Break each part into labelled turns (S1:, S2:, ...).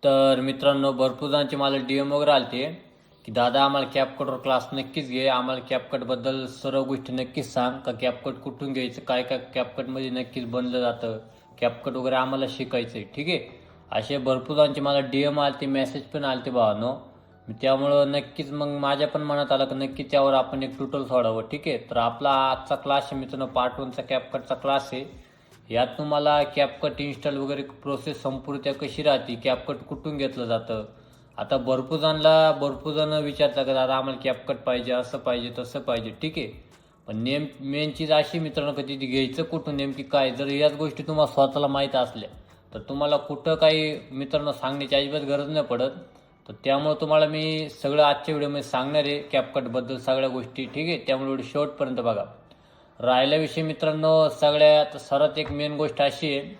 S1: तर मित्रांनो, भरपूर जणांचे मला DM वगैरे आलते की दादा आम्हाला कॅपकटवर क्लास नक्कीच घे, आम्हाला कॅपकटबद्दल सर्व गोष्टी नक्कीच सांग, का कॅपकट कुठून घ्यायचं, काय काय कॅपकटमध्ये नक्कीच बनलं जातं, कॅपकट वगैरे आम्हाला शिकायचं आहे. ठीक आहे, असे भरपूर जणांचे मला DM आलते, मेसेज पण आलते भावानो. त्यामुळं नक्कीच मग माझ्या पण मनात आलं की नक्की त्यावर आपण एक ट्युटोरियल सोडावं. ठीक आहे, तर आपला आजचा क्लास आहे मित्रांनो, पार्ट 1चा कॅपकटचा क्लास आहे. यात तुम्हाला कॅपकट इन्स्टॉल वगैरे प्रोसेस संपूर्ण त्या कशी राहते, कॅपकट कुठून घेतलं जातं. आता भरपूर जण विचारतात का दादा आम्हाला कॅपकट पाहिजे, असं पाहिजे तसं पाहिजे. ठीक आहे, पण मेन चीज अशी मित्रांनो, कधी घ्यायचं कुठून नेमकी काय, जर याच गोष्टी तुम्हाला स्वतःला माहीत असल्या तर तुम्हाला कुठं काही मित्रांनो सांगण्याची अजिबात गरज नाही पडत. तर त्यामुळे तुम्हाला मी सगळं आजच्या व्हिडिओमध्ये सांगणार आहे कॅपकटबद्दल सगळ्या गोष्टी. ठीक आहे, त्यामुळे व्हिडिओ शेवटपर्यंत बघा. राहिल्याविषयी मित्रांनो, सगळ्यात सर्वात एक मेन गोष्ट अशी आहे,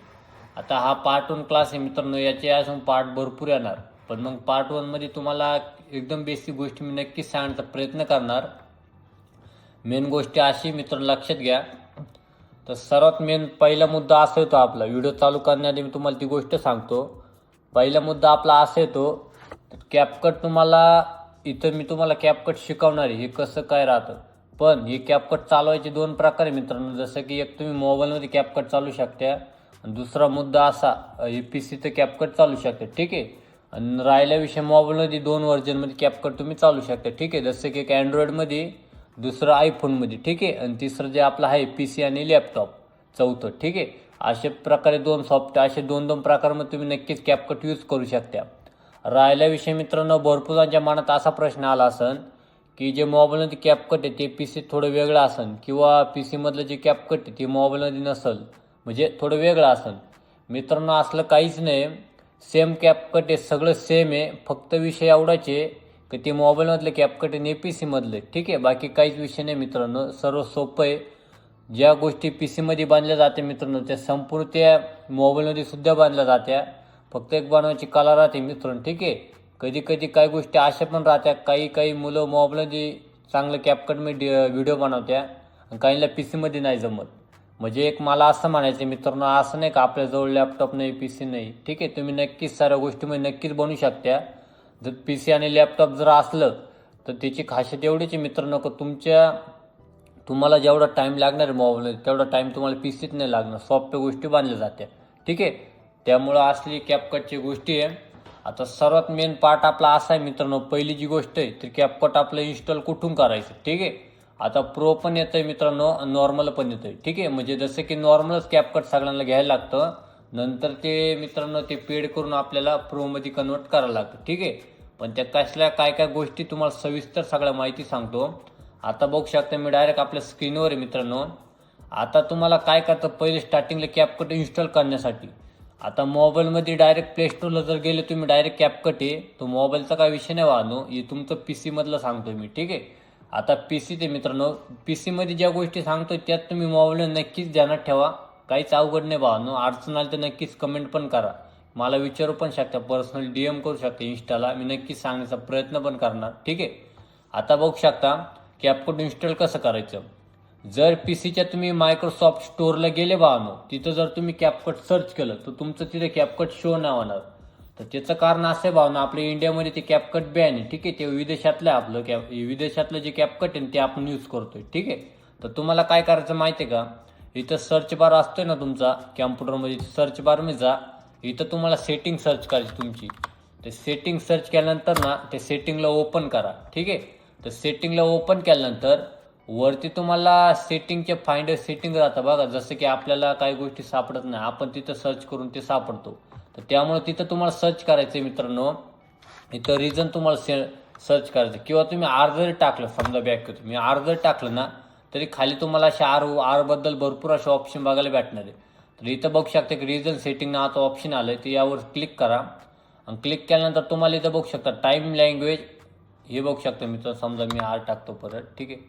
S1: आता हा पार्ट 1 क्लास आहे मित्रांनो, याचे अजून पार्ट भरपूर येणार. पण मग पार्ट 1मध्ये तुम्हाला एकदम बेसिक गोष्टी मी नक्कीच सांगण्याचा प्रयत्न करणार. मेन गोष्टी अशी मित्रांनो लक्षात घ्या. तर सर्वात मेन पहिला मुद्दा असा येतो आपला, व्हिडिओ चालू करण्याआधी मी तुम्हाला ती गोष्ट सांगतो. पहिला मुद्दा आपला असा येतो, कॅपकट तुम्हाला इथं मी तुम्हाला कॅपकट शिकवणार आहे हे कसं काय राहतं. पण हे कॅपकट चालवायचे दोन प्रकार आहे मित्रांनो, जसं की एक तुम्ही मोबाईलमध्ये कॅपकट चालू शकता आणि दुसरा मुद्दा असा हे PC तर कॅपकट चालू शकता. ठीक आहे, आणि राहिल्याविषयी मोबाईलमध्ये 2 व्हर्जनमध्ये कॅपकट तुम्ही चालू शकता. ठीक आहे, जसं की एक अँड्रॉइडमध्ये, दुसरं आयफोनमध्ये. ठीक आहे, आणि तिसरं जे आपलं आहे PC आणि लॅपटॉप, चौथं. ठीक आहे, अशा प्रकारे दोन सॉफ्टवेअर, असे दोन दोन प्रकारमध्ये तुम्ही नक्कीच कॅपकट यूज करू शकता. राहिल्याविषयी मित्रांनो, भरपूर जणांच्या मनात असा प्रश्न आला असेल की जे मोबाईलमध्ये कॅपकट आहे ते PC थोडं वेगळं असेल, किंवा PC मधलं जे कॅपकट आहे ते मोबाईलमध्ये नसेल, म्हणजे थोडं वेगळं असेल. मित्रांनो, असलं काहीच नाही, सेम कॅपकट आहे, सगळं सेम आहे. फक्त विषय एवढाच आहे की ते मोबाईलमधलं कॅपकट आहे PC मधलं. ठीक आहे, बाकी काहीच विषय नाही मित्रांनो, सर्व सोपं आहे. ज्या गोष्टी PC मध्ये बांधल्या जाते मित्रांनो, त्या संपूर्ण त्या मोबाईलमध्ये सुद्धा बांधल्या जात्या. फक्त एक बनवायची कला राहते मित्रांनो. ठीक आहे, कधी कधी काही गोष्टी अशा पण राहत्या, काही मुलं मोबाईलमध्ये चांगलं कॅपकटमध्ये व्हिडिओ बनवत्या आणि काहींना PC मध्ये नाही जमत. म्हणजे एक मला असं म्हणायचं मित्रांनो, असं नाही का आपल्याजवळ लॅपटॉप नाही, PC नाही. ठीक आहे, तुम्ही नक्कीच साऱ्या गोष्टीमध्ये नक्कीच बनवू शकता. जर PC आणि लॅपटॉप जर असलं तर त्याची खासियत एवढीच आहे मित्रांनो, की तुम्हाला जेवढा टाईम लागणार आहे मोबाईलमध्ये तेवढा टाईम तुम्हाला PCत नाही लागणार, सॉफ्ट गोष्टी बांधल्या जात्या. ठीक आहे, त्यामुळं असली कॅपकटची गोष्टी आहे. आता सर्वात मेन पार्ट आपला असा आहे मित्रांनो, पहिली जी गोष्ट आहे तर कॅपकट आपलं इन्स्टॉल कुठून करायचं. ठीक आहे, आता प्रो पण येतं आहे मित्रांनो, नॉर्मल पण येतं आहे. ठीक आहे, म्हणजे जसं की नॉर्मलच कॅपकट सगळ्यांना घ्यायला लागतं, नंतर ते मित्रांनो ते पेड करून आपल्याला प्रोमध्ये कन्वर्ट करायला लागतं. ठीक आहे, पण त्या कसल्या काय काय गोष्टी तुम्हाला सविस्तर सगळ्या माहिती सांगतो. आता बघू शकता मी डायरेक्ट आपल्या स्क्रीनवर आहे मित्रांनो. आता तुम्हाला काय करतं, पहिले स्टार्टिंगला कॅपकट इन्स्टॉल करण्यासाठी आता मोबाईलमध्ये डायरेक्ट प्ले स्टोरला जर गेले तुम्ही, डायरेक्ट कॅपकट आहे तो मोबाईलचा काय विषय नाही वाहनो, हे तुमचं PC मधलं सांगतो मी. ठीक आहे, आता PC ते मित्रांनो, PC मध्ये ज्या गोष्टी सांगतो त्यात तुम्ही मोबाईलला नक्कीच ध्यानात ठेवा. काहीच अवघड नाही भावानो, अडचण आली तर नक्कीच कमेंट पण करा, मला विचारू पण शकता, पर्सनल DM करू शकता इंस्टाला, मी नक्कीच सांगण्याचा प्रयत्न पण करणार. ठीक आहे, आता बघू शकता कॅपकट इन्स्टॉल कसं करायचं. जर PCच्या तुम्ही मायक्रोसॉफ्ट स्टोअरला गेले भावानो, तिथं जर तुम्ही कॅपकट सर्च केलं तर तुमचं तिथे कॅपकट शो नाही होणार. तर त्याचं कारण असं आहे भावना, आपल्या इंडियामध्ये ते कॅपकट बॅन आहे. ठीक आहे, ते विदेशातलं आपलं विदेशातलं जे कॅपकट आहे ते आपण यूज करतोय. ठीक आहे, तर तुम्हाला काय करायचं माहिती आहे का, इथं सर्च बार असतोय ना तुमचा कॅम्प्युटरमध्ये, सर्च बारमध्ये जा, इथं तुम्हाला सेटिंग सर्च करायची तुमची. ते सेटिंग सर्च केल्यानंतर ना ते सेटिंगला ओपन करा. ठीक आहे, तर सेटिंगला ओपन केल्यानंतर वरती तुम्हाला सेटिंगचे फाइंडर सेटिंग राहतं बघा, जसं की आपल्याला काही गोष्टी सापडत नाही, आपण तिथं सर्च करून ते सापडतो. तर त्यामुळे तिथं तुम्हाला सर्च करायचं मित्रांनो, इथं रिझन तुम्हाला सर्च करायचं, किंवा तुम्ही आर जरी टाकलं, समजा बॅक तुम्ही आर जर टाकलं ना तरी खाली तुम्हाला असे आर बद्दल भरपूर असे ऑप्शन बघायला भेटणार आहे. तर इथं बघू शकता की रिझन सेटिंग नावाचं ऑप्शन आलं आहे, तर यावर क्लिक करा. आणि क्लिक केल्यानंतर तुम्हाला इथं बघू शकता टाईम लँग्वेज, हे बघू शकता मित्रांनो, समजा मी आर टाकतो परत. ठीक आहे,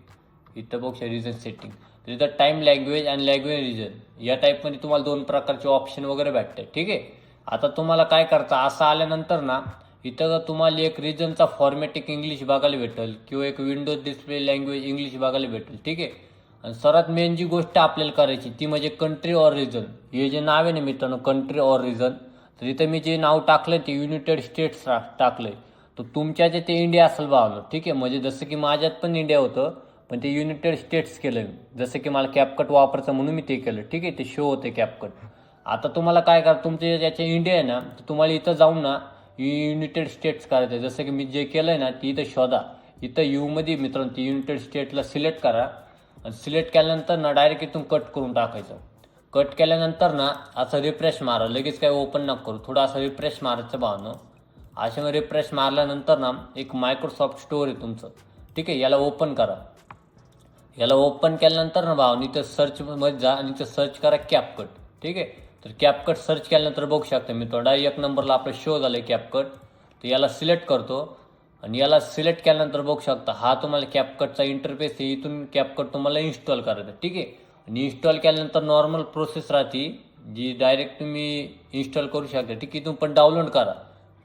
S1: इथं बघू शकता रिजन सेटिंग, तर इथं टाईम लँग्वेज आणि लँग्वेज रिजन या टाईपमध्ये तुम्हाला दोन प्रकारचे ऑप्शन वगैरे भेटतात. ठीक आहे, आता तुम्हाला काय करता, असं आल्यानंतर ना इथं तुम्हाला एक रिजनचा फॉर्मॅटिक इंग्लिश बघायला भेटेल, किंवा एक विंडोज डिस्प्ले लँग्वेज इंग्लिश बघायला भेटेल. ठीक आहे, आणि सर्वात मेन जी गोष्ट आपल्याला करायची ती म्हणजे कंट्री ऑर रिजन. हे जे नाव आहे ना मित्रांनो, कंट्री ऑर रिजन, तर इथं मी जे नाव टाकलं ते युनायटेड स्टेट्स टाकलंय, तर तुमच्या जे ते इंडिया असेल भावलं, ठीक आहे. म्हणजे जसं की माझ्यात पण इंडिया होतं, पण ते युनायटेड स्टेट्स केलं मी. जसं की मला कॅपकट वापरायचं म्हणून मी ते केलं, ठीक आहे. ते शो होते कॅपकट. आता तुम्हाला काय करा, तुमचे ज्याचे इंडिया आहे ना, तर तुम्हाला इथं जाऊन ना युनायटेड स्टेट्स करायचं आहे. जसं की मी जे केलं आहे ना, ती इथं शोधा. इथं यूमध्ये मित्रांनो ती युनायटेड स्टेटला सिलेक्ट करा आणि सिलेक्ट केल्यानंतर ना डायरेक्ट इथून कट करून टाकायचं. कट केल्यानंतर ना असं रिफ्रेश मारा, लगेच काय ओपन नका करू, थोडं असं रिफ्रेश मारायचं भावनं. अशा मग रिफ्रेश मारल्यानंतर ना एक मायक्रोसॉफ्ट स्टोअर आहे तुमचं, ठीक आहे. याला ओपन करा. याला ओपन केल्यानंतर ना भावनी इथं सर्चमध्ये जा आणि इथं सर्च करा कॅपकट, ठीक आहे. तर कॅपकट सर्च केल्यानंतर बघू शकता मी थोडा एक नंबरला आपलं शो झालं आहे कॅपकट. तर याला सिलेक्ट करतो आणि याला सिलेक्ट केल्यानंतर बघू शकता हा तुम्हाला कॅपकटचा इंटरफेस आहे. इथून कॅपकट तुम्हाला इन्स्टॉल करायचं, ठीक आहे. आणि इन्स्टॉल केल्यानंतर नॉर्मल प्रोसेस राहते जी डायरेक्ट तुम्ही इन्स्टॉल करू शकता, ठीक आहे. इथून पण डाउनलोड करा.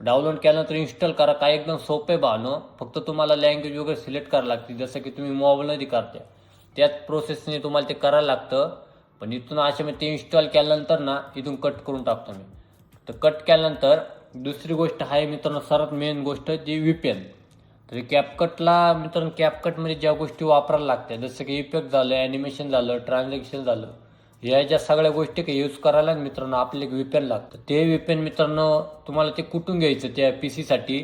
S1: डाउनलोड केल्यानंतर इन्स्टॉल करा. काय एकदम सोपे भावनं, फक्त तुम्हाला लँग्वेज वगैरे सिलेक्ट करावं लागते जसं की तुम्ही मोबाईलमध्ये करता त्याच प्रोसेसने तुम्हाला ते करायला लागतं. पण इथून असे मी ते इन्स्टॉल केल्यानंतर ना इथून कट करून टाकतो मी. तर कट केल्यानंतर दुसरी गोष्ट आहे मित्रांनो, सर्वात मेन गोष्ट जी VPN. तर कॅपकटला मित्रांनो कॅपकटमध्ये ज्या गोष्टी वापरायला लागतात जसं की इफेक्ट झालं, ॲनिमेशन झालं, ट्रान्झॅक्शन झालं, या ज्या सगळ्या गोष्टी काही यूज करायला मित्रांनो आपले VPN लागतं. ते VPN मित्रांनो तुम्हाला ते कुठून घ्यायचं त्या PCसाठी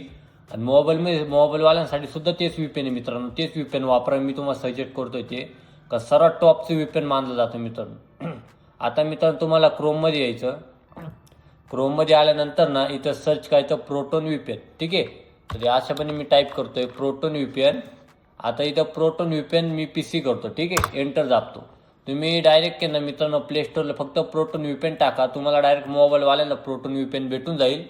S1: आणि मोबाईलवाल्यांसाठी सुद्धा तेच VPN आहे मित्रांनो. तेच VPN वापरा, मी तुम्हाला सजेस्ट करतोय ते का सर्वात टॉपचं VPN मानलं जातं मित्रांनो. आता मित्रांनो तुम्हाला क्रोममध्ये यायचं. क्रोममध्ये आल्यानंतर ना इथं सर्च करायचं प्रोटॉन VPN, ठीक आहे. तर अशापणे मी टाईप करतोय प्रोटॉन VPN. आता इथं प्रोटॉन VPN मी PC करतो, ठीक आहे. एंटर दाबतो. तुम्ही डायरेक्ट ना मित्रांनो प्ले स्टोरला फक्त प्रोटॉन VPN टाका, तुम्हाला डायरेक्ट मोबाईलवाल्यांना प्रोटॉन VPN भेटून जाईल.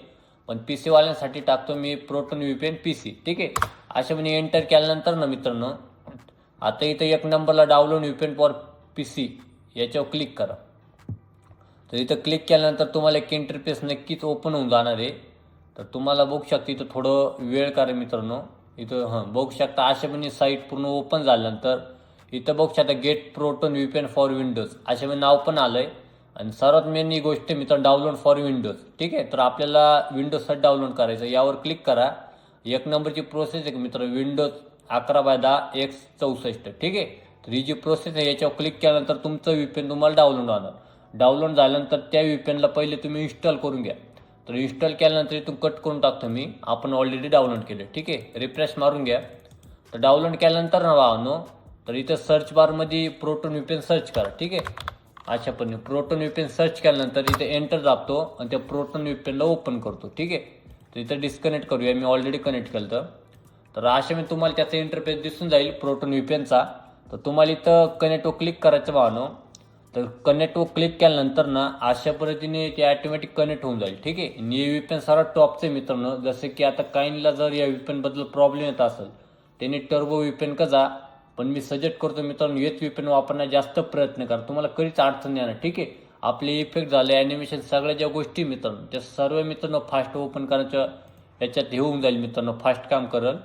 S1: पण PCवाल्यांसाठी टाकतो मी प्रोटॉन VPN PC, ठीक आहे. अशापणे एंटर केल्यानंतर ना मित्रांनो आता इथं एक नंबरला डाउनलोड VPN फॉर PC याच्यावर क्लिक करा. तर इथं क्लिक केल्यानंतर तुम्हाला एक इंटरफेस नक्कीच ओपन होऊन जाणार आहे. तर तुम्हाला बघू शकता इथं थोडं वेळ करा मित्रांनो. इथं बघू शकता अशापणे साईट पूर्ण ओपन झाल्यानंतर इथं बघू शकता get Proton VPN for Windows अशापणे नाव पण आलं आहे. आणि सर्वात मेन ही गोष्ट मित्रांनो डाउनलोड फॉर विंडोज, ठीक आहे. तर आपल्याला विंडोजसाठी डाउनलोड करायचं, यावर क्लिक करा. एक नंबरची प्रोसेस आहे मित्र विंडोज 11/10x64, ठीक आहे. तर ही जी प्रोसेस आहे याच्यावर क्लिक केल्यानंतर तुमचं VPN तुम्हाला डाउनलोड होणार. डाउनलोड झाल्यानंतर त्या VPNला पहिले तुम्ही इन्स्टॉल करून घ्या. तर इन्स्टॉल केल्यानंतर इथून कट करून टाकतो मी, आपण ऑलरेडी डाउनलोड केले, ठीक आहे. रिफ्रेश मारून घ्या. तर डाउनलोड केल्यानंतर ना भावनो तर इथं सर्च बारमध्ये प्रोटॉन VPN सर्च करा, ठीक आहे. अशा पण प्रोटॉन VPN सर्च केल्यानंतर इथे एंटर दाबतो आणि त्या प्रोटॉन VPNला ओपन करतो, ठीक आहे. तर इथं डिस्कनेक्ट करूया, मी ऑलरेडी कनेक्ट केलं. तर अशा मी तुम्हाला त्याचा इंटरफेस दिसून जाईल प्रोटॉन VPNचा. तर तुम्हाला इथं कनेक्टवर क्लिक करायचं भावनो. तर कनेक्टवर क्लिक केल्यानंतर ना अशा पद्धतीने ते ॲटोमॅटिक कनेक्ट होऊन जाईल, ठीक आहे. आणि हे VPN सर्वात टॉपचे मित्रांनो. जसे की आता काहींना जर या VPNबद्दल प्रॉब्लेम येत असेल त्यांनी टर्बो VPN का जा, पण मी सजेस्ट करतो मित्रांनो हेच VPN वापरण्याचा जास्त प्रयत्न करा, तुम्हाला कधीच अडचण येणार, ठीक आहे. आपले इफेक्ट झाले, ॲनिमेशन, सगळ्या ज्या गोष्टी मित्रांनो त्या सर्व मित्रांनो फास्ट ओपन करायच्या याच्यात हे होऊन जाईल मित्रांनो, फास्ट काम करेल.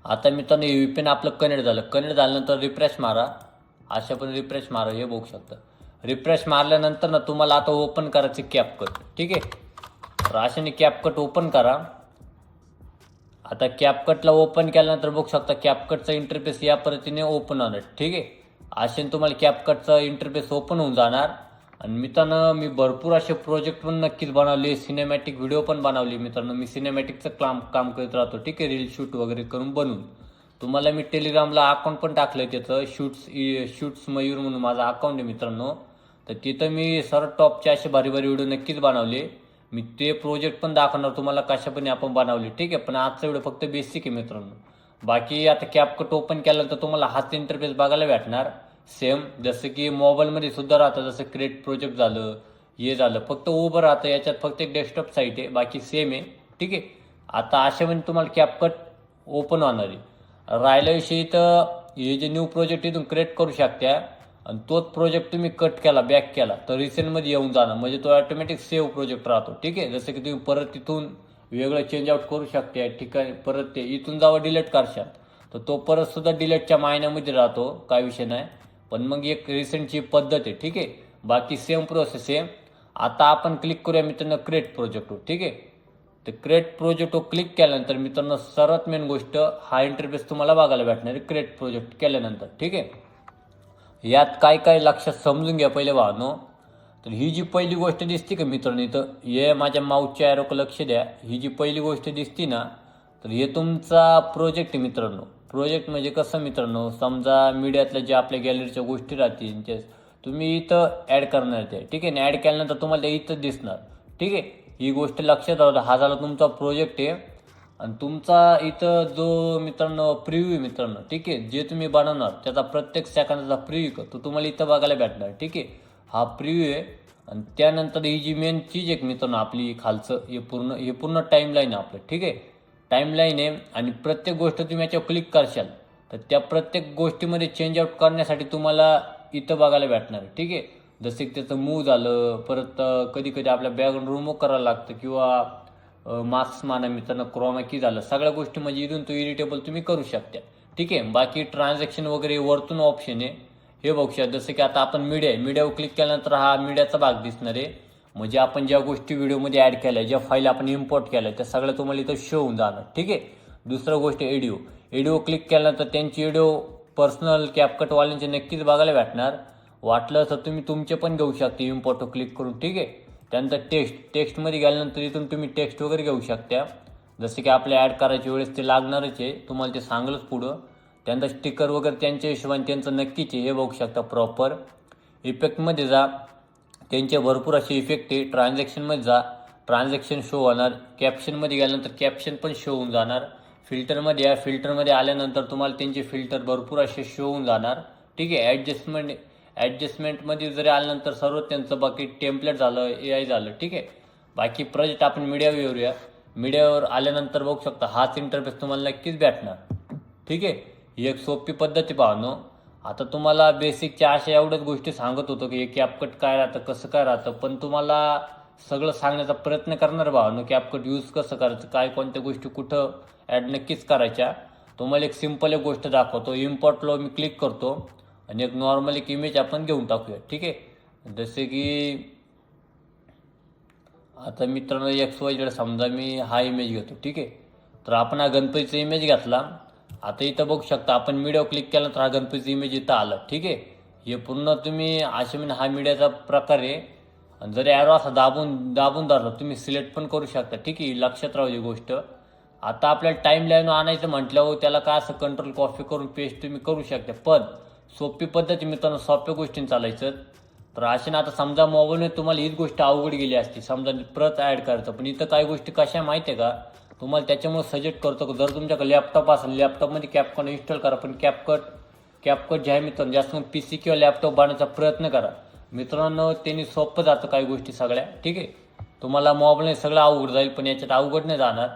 S1: आता मित्रांनो VPN आपलं कनेक्ट झालं. कनेक्ट झाल्यानंतर रिफ्रेश मारा. अशा पण रिफ्रेश मारा, हे बघू शकता. रिफ्रेश मारल्यानंतर ना तुम्हाला आता ओपन करायचे कॅपकट, ठीक आहे. तर अशाने कॅपकट ओपन करा. आता कॅपकटला ओपन केल्यानंतर बघू शकता कॅपकटचा इंटरफेस या पद्धतीने ओपन होणार, ठीक आहे. अशाने तुम्हाला कॅपकटचा इंटरफेस ओपन होऊन जाणार. आणि मित्रांनो मी भरपूर असे प्रोजेक्ट पण नक्कीच बनवले, सिनेमॅटिक व्हिडिओ पण बनवली मित्रांनो. मी सिनेमॅटिकचं काम करत राहतो, ठीक आहे. रील शूट वगैरे करून बनवून तुम्हाला मी टेलिग्रामला अकाउंट पण टाकलं आहे त्याचं, शूट्स मयूर म्हणून माझं अकाउंट आहे मित्रांनो. तर तिथं मी सर्व टॉपचे असे भारी भारी व्हिडिओ नक्कीच बनवले. मी ते प्रोजेक्ट पण दाखवणार तुम्हाला कशापणे आपण बनवले, ठीक आहे. पण आजचा व्हिडिओ फक्त बेसिक आहे मित्रांनो. बाकी आता कॅपकट ओपन केल्यानंतर तुम्हाला हाच इंटरफेस बघायला भेटणार सेम, जसं की मोबाईलमध्ये सुद्धा राहतं. जसं क्रिएट प्रोजेक्ट झालं, हे झालं, फक्त उभं राहतं याच्यात, फक्त एक डेस्कटॉप साईट आहे, बाकी सेम आहे, ठीक आहे. आता अशामध्ये तुम्हाला कॅपकट ओपन होणार आहे. राहिल्या विषयी तर हे जे न्यू प्रोजेक्ट इथून क्रिएट करू शकता आणि तोच प्रोजेक्ट तुम्ही कट केला, बॅक केला तर रिसेंटमध्ये येऊन जाणार, म्हणजे तो ऑटोमॅटिक सेव्ह प्रोजेक्ट राहतो, ठीक आहे. जसं की तुम्ही परत तिथून वेगळं चेंज आउट करू शकता ठिकाणी, परत ते इथून जावं डिलीट करशाल तर तो परत सुद्धा डिलीटच्या मायन्यामध्ये राहतो, काय विषय नाही. पण मग एक रिसेंटची पद्धत आहे, ठीक आहे. बाकी सेम प्रोसेस आहे. आता आपण क्लिक करूया मित्रांनो क्रिएट प्रोजेक्टवर. ठीक आहे, तर क्रिएट प्रोजेक्टवर क्लिक केल्यानंतर मित्रांनो सर्वात मेन गोष्ट हा इंटरफेस तुम्हाला बघायला भेटणार आहे क्रिएट प्रोजेक्ट केल्यानंतर. ठीक आहे, यात काय काय लक्षात समजून घ्या पहिले भावांनो. तर ही जी पहिली गोष्ट दिसते का मित्रांनो, इथं हे माझ्या माऊसच्या ॲरोक लक्ष द्या. ही जी पहिली गोष्ट दिसती ना, तर हे तुमचा प्रोजेक्ट आहे मित्रांनो. प्रोजेक्ट म्हणजे कसं मित्रांनो, समजा मीडियातल्या जे आपल्या गॅलरीच्या गोष्टी राहतील ते तुम्ही इथं ॲड करणार ते. ठीक आहे, ॲड केल्यानंतर तुम्हाला ते इथं दिसणार. ठीक आहे, ही गोष्ट लक्षात राहू द्या. हा झाला तुमचा प्रोजेक्ट आहे आणि तुमचा इथं जो मित्रांनो प्रिव्ह्यू मित्रांनो. ठीक आहे, जे तुम्ही बनवणार त्याचा प्रत्येक सेकंदाचा प्रिव्ह्यू तो तुम्हाला इथं बघायला भेटणार. ठीक आहे, हा प्रिव्ह्यू आहे. आणि त्यानंतर ही जी मेन चीज आहे मित्रांनो आपली खालचं हे पूर्ण टाईमलाईन आहे आपलं. ठीक आहे, टाईमलाईन आहे आणि प्रत्येक गोष्ट तुम्ही याच्यावर क्लिक करशाल तर त्या प्रत्येक गोष्टीमध्ये चेंज आउट करण्यासाठी तुम्हाला इथं बघायला भेटणार आहे. ठीक आहे, जसे की त्याचं मूव झालं, परत कधी कधी आपल्या बॅकग्राऊंड रिमूव्ह करायला लागतं किंवा मार्क्स म्हणा मित्रांनो क्रोमा की झालं, सगळ्या गोष्टी म्हणजे इथून तो इडिटेबल तुम्ही करू शकता. ठीक आहे, बाकी ट्रान्झॅक्शन वगैरे वरतून ऑप्शन आहे हे बघू शकता. जसं की आता आपण मीडियावर क्लिक केल्यानंतर हा मीडियाचा भाग दिसणार आहे. म्हणजे आपण ज्या गोष्टी व्हिडिओमध्ये ॲड केल्या, ज्या फाईल आपण इम्पोर्ट केल्या त्या सगळ्या तुम्हाला इथं शो होऊन जाणार. ठीक आहे, दुसरं गोष्ट एडिओ क्लिक केल्यानंतर त्यांची एडिओ पर्सनल कॅपकटवाल्यांचे नक्कीच बघायला भेटणार. वाटलं तर तुम्ही तुमचे पण घेऊ शकता इम्पोर्ट क्लिक करून. ठीक आहे, त्यानंतर टेक्स्टमध्ये गेल्यानंतर इथून तुम्ही टेक्स्ट वगैरे घेऊ शकता. जसे की आपल्या ॲड करायच्या वेळेस ते लागणारच आहे, तुम्हाला ते सांगलंच पुढं. त्यानंतर स्टिकर वगैरे त्यांच्या हिशोबाने त्यांचं नक्कीच आहे हे बघू शकता. प्रॉपर इफेक्टमध्ये जा, त्यांचे भरपूर असे इफेक्ट आहे. ट्रान्झॅक्शनमध्ये जा, ट्रान्झॅक्शन शो होणार. कॅप्शनमध्ये गेल्यानंतर कॅप्शन पण शो होऊन जाणार. फिल्टरमध्ये या, फिल्टरमध्ये आल्यानंतर तुम्हाला त्यांचे फिल्टर भरपूर असे शो होऊन जाणार. ठीक आहे, ॲडजस्टमेंटमध्ये जरी आल्यानंतर सर्व त्यांचं बाकी टेम्पलेट झालं, AI झालं. ठीक आहे, बाकी प्रोजेक्ट आपण मीडियावर येऊया. मीडियावर आल्यानंतर बघू शकता हाच इंटरफेस तुम्हाला नक्कीच भेटणार. ठीक आहे, ही एक सोपी पद्धती पाहणं. आता तुम्हाला बेसिकच्या अशा एवढ्याच गोष्टी सांगत होतो की कॅपकट काय राहतं, कसं काय राहतं, पण तुम्हाला सगळं सांगण्याचा प्रयत्न करणार भावानो. कॅपकट यूज कसं करायचं, काय कोणत्या गोष्टी कुठं ॲड नक्कीच करायच्या. तुम्हाला एक सिम्पल एक गोष्ट दाखवतो. इम्पोर्टला मी क्लिक करतो आणि एक नॉर्मल एक इमेज आपण घेऊन टाकूया. ठीक आहे, जसे की आता मित्रांनो XYZ समजा मी हा इमेज घेतो. ठीक आहे, तर आपण हा गणपतीचा इमेज घेतला. आता इथं बघू शकता आपण मीडियावर क्लिक केला तर हा गणपतीचा इमेज इथं आला. ठीक आहे, हे पूर्ण तुम्ही असे म्हणजे हा मीडियाचा प्रकार आहे. आणि जर ॲरो असा दाबून धरला तुम्ही सिलेक्ट पण करू शकता. ठीक आहे, लक्षात राहू ही गोष्ट. आता आपल्याला टाईम लाईन आणायचं म्हटल्यावर त्याला काय असं कंट्रोल कॉपी करून पेस्ट तुम्ही करू शकता. पण सोपी पद्धती मित्रांनो, सोप्या गोष्टींनी चालायचं. तर असे ना आता समजा मोबाईलमध्ये तुम्हाला हीच गोष्ट अवघड गेली असती, समजा प्रत ॲड करायचं, पण इथं काही गोष्टी कशा माहिती आहे का, तुम्हाला त्याच्यामुळे सजेस्ट करतो. जर तुमच्याकडे लॅपटॉप असेल लॅपटॉपमध्ये कॅपकट इन्स्टॉल करा. पण कॅपकट जे आहे मित्रांनो जास्त PC किंवा लॅपटॉप बनवायचा प्रयत्न करा मित्रांनो. त्यांनी सोपं जातं काही गोष्टी सगळ्या. ठीक आहे, तुम्हाला मोबाईलने सगळं अवघड जाईल पण याच्यात अवघड नाही जाणार.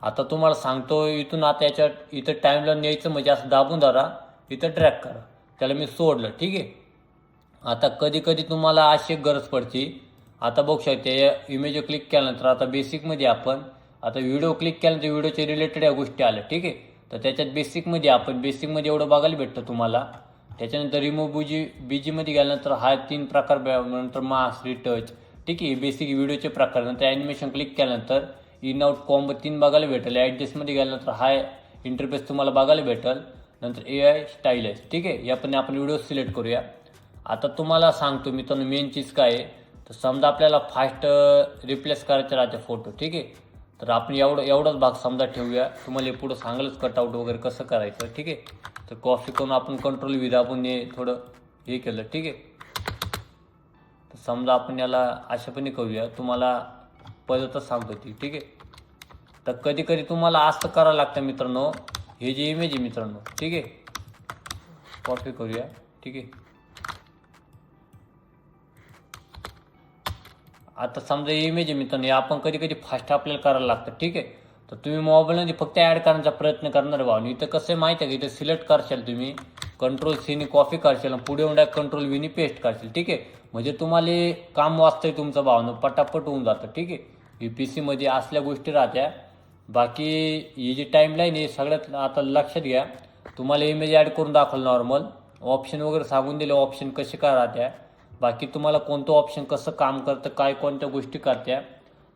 S1: आता तुम्हाला सांगतो इथून आता याच्यात इथं टाईमला न्यायचं म्हणजे असं दाबून धरा, इथं ट्रॅक करा. त्याला मी सोडलं. ठीक आहे, आता कधी कधी तुम्हाला अशी गरज पडते. आता बघू शकते या इमेजवर क्लिक केल्यानंतर आता बेसिकमध्ये आपण आता व्हिडिओ क्लिक केल्यानंतर व्हिडिओचे रिलेटेड या गोष्टी आल्या. ठीक आहे, तर त्याच्यात बेसिकमध्ये एवढं बघायला भेटतं तुम्हाला. त्याच्यानंतर रिमूव्ह बीजीमध्ये गेल्यानंतर हा 3 प्रकार, नंतर मास रिटच. ठीक आहे, बेसिक व्हिडिओचे प्रकार. नंतर ॲनिमेशन क्लिक केल्यानंतर इन आउट कॉम्बो 3 बघायला भेटेल. ॲडजस्टमध्ये गेल्यानंतर हा इंटरफेस तुम्हाला बघायला भेटेल. नंतर AI स्टाईलाइज. ठीक आहे, या पण आपण व्हिडिओ सिलेक्ट करूया. आता तुम्हाला सांगतो मित्रांनो मेन चीज काय आहे. तर समजा आपल्याला फास्ट रिप्लेस करायचे राहते फोटो. ठीक आहे, तर आपण एवढाच भाग समजा ठेवूया. तुम्हाला पुढं सांगलंच कटआउट वगैरे कसं करायचं. ठीक आहे, तर कॉपी करून आपण कंट्रोल दाबून थोडं हे केलं. ठीक आहे, तर समजा आपण याला अशापणे करूया. तुम्हाला पद्धतच सांगतो ती. ठीक आहे, तर कधी कधी तुम्हाला असं करावं लागतं मित्रांनो. हे जे इमेज आहे मित्रांनो, ठीक आहे, कॉपी करूया. ठीक आहे, आता समजा इमेज आहे मित्रांनो, आपण कधी कधी फास्ट आपल्याला करायला लागतं. ठीक आहे, तर तुम्ही मोबाईलमध्ये फक्त ॲड करण्याचा प्रयत्न करणार भाऊ. इथं कसं आहे माहिती आहे का, इथं सिलेक्ट करशाल तुम्ही, Ctrl+C कॉपी करशाल आणि पुढे येऊन Ctrl+V पेस्ट करशाल. ठीक आहे, म्हणजे तुम्हाला काम वाचतंय तुमचं भावनं, पटापट होऊन जातं. ठीक आहे, ही PCमध्ये असल्या गोष्टी राहत्या. बाकी ही जी टाईमलाईन आहे सगळ्यात आता लक्षात घ्या. तुम्हाला इमेज ॲड करून दाखवलं नॉर्मल ऑप्शन वगैरे सांगून दिले, ऑप्शन कसे काय राहत्या. बाकी तुम्हाला कोणतं ऑप्शन कसं काम करतं, काय कोणत्या गोष्टी करत्या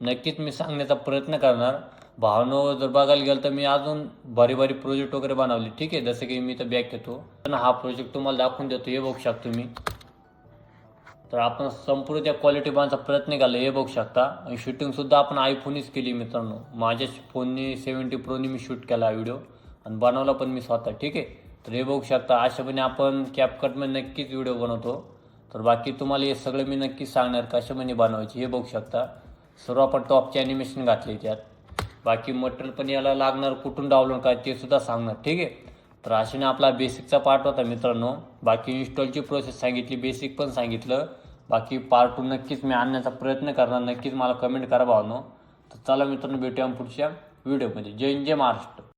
S1: नक्कीच मी सांगण्याचा प्रयत्न करणार. भावनो जर बघायला गेलं तर मी अजून भारी भारी प्रोजेक्ट वगैरे बनवले, ठीक आहे. जसं की मी तर बॅक येतो पण हा प्रोजेक्ट तुम्हाला दाखवून देतो, हे बघू शकतो मी. तर आपण संपूर्ण त्या क्वालिटी बनवायचा प्रयत्न केला, हे बघू शकता. आणि शूटिंगसुद्धा आपण आयफोनच केली मित्रांनो. माझ्या फोनने 70 प्रोने मी शूट केला व्हिडिओ आणि बनवला पण मी स्वतः, ठीक आहे. तर हे बघू शकता अशापणे आपण कॅपकटमध्ये नक्कीच व्हिडिओ बनवतो. तर बाकी तुम्हाला हे सगळं मी नक्कीच सांगणार कशामध्ये बनवायचे, हे बघू शकता. सर्व आपण टॉपचे ॲनिमेशन घातले त्यात. बाकी मटेरियल पण याला लागणार, कुठून डाउनलोड काय ते सुद्धा सांगणार, ठीक आहे. तर अशाने आपला बेसिकचा पार्ट होता मित्रांनो. बाकी इन्स्टॉलची प्रोसेस सांगितली, बेसिक पण सांगितलं. बाकी पार्ट 2 नक्कीच मी आणण्याचा प्रयत्न करणार. नक्कीच मला कमेंट करा भावनो. तर चला मित्रांनो, भेटूया पुढच्या व्हिडिओमध्ये. जय हिंद, जय महाराष्ट्र.